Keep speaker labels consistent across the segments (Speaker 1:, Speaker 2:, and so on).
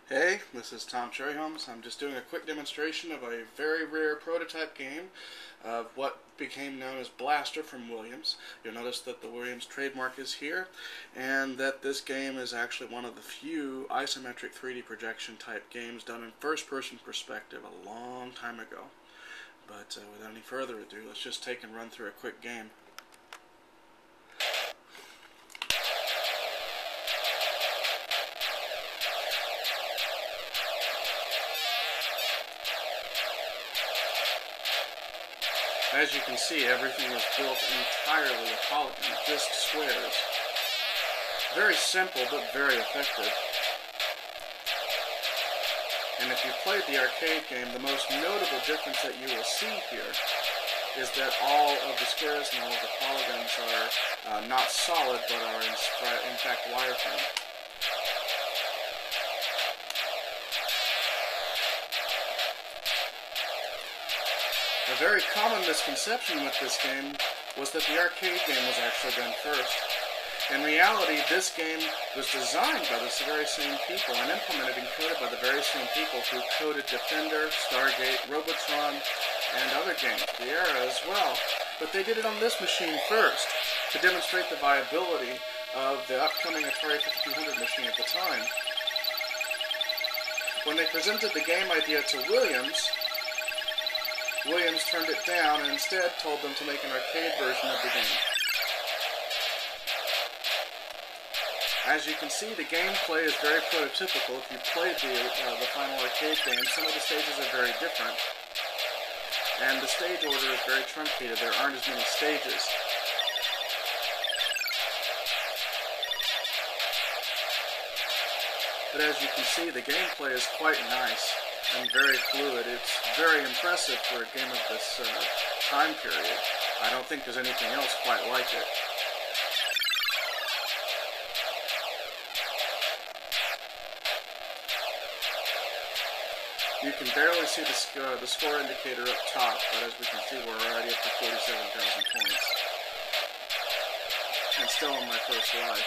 Speaker 1: Hey, this is Tom Cherryholmes. I'm just doing a quick demonstration of a very rare prototype game of what became known as Blaster from Williams. You'll notice that the Williams trademark is here, and that this game is actually one of the few isometric 3D projection type games done in first-person perspective a long time ago. But without any further ado, let's just take and run through a quick game. As you can see, everything is built entirely of polygon, just squares. Very simple, but very effective. And if you've played the arcade game, the most notable difference that you will see here is that all of the squares and all of the polygons are not solid, but are in fact wireframe. A very common misconception with this game was that the arcade game was actually done first. In reality, this game was designed by the very same people and implemented and coded by the very same people who coded Defender, Stargate, Robotron, and other games of the era as well. But they did it on this machine first to demonstrate the viability of the upcoming Atari 5200 machine at the time. When they presented the game idea to Williams turned it down and instead told them to make an arcade version of the game. As you can see, the gameplay is very prototypical. If you've played the final arcade game, some of the stages are very different. And the stage order is very truncated. There aren't as many stages. But as you can see, the gameplay is quite nice and very fluid. It's very impressive for a game of this time period. I don't think there's anything else quite like it. You can barely see the score indicator up top, but as we can see, we're already up to 47,000 points. And still on my first life.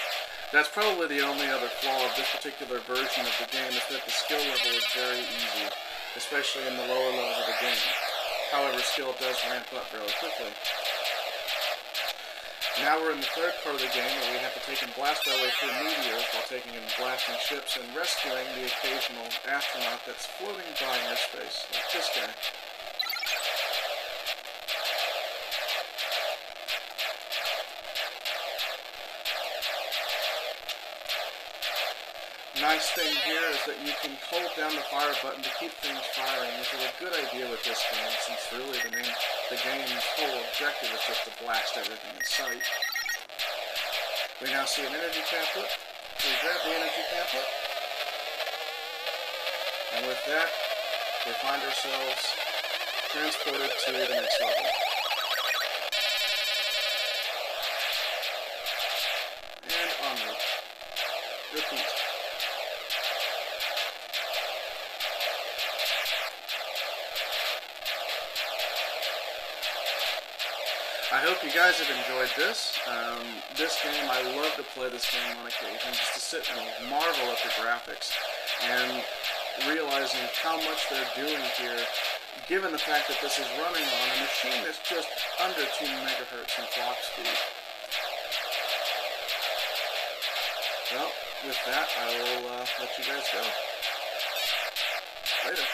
Speaker 1: That's probably the only other flaw of this particular version of the game, is that the skill level is very easy, especially in the lower levels of the game. However, skill does ramp up fairly quickly. Now we're in the third part of the game, where we have to take and blast our way through meteors while taking and blasting ships and rescuing the occasional astronaut that's floating by in airspace, like this guy. Nice thing here is that you can hold down the fire button to keep things firing, which is a good idea with this game, since really the game's whole objective is just to blast everything in sight. We now see an energy caplet. We grab the energy caplet, and with that, we find ourselves transported to the next level. And onward. Repeat. I hope you guys have enjoyed this. This game, I love to play this game on occasion, just to sit and marvel at the graphics and realizing how much they're doing here, given the fact that this is running on a machine that's just under 2 megahertz in clock speed. Well, with that, I will let you guys go. Later.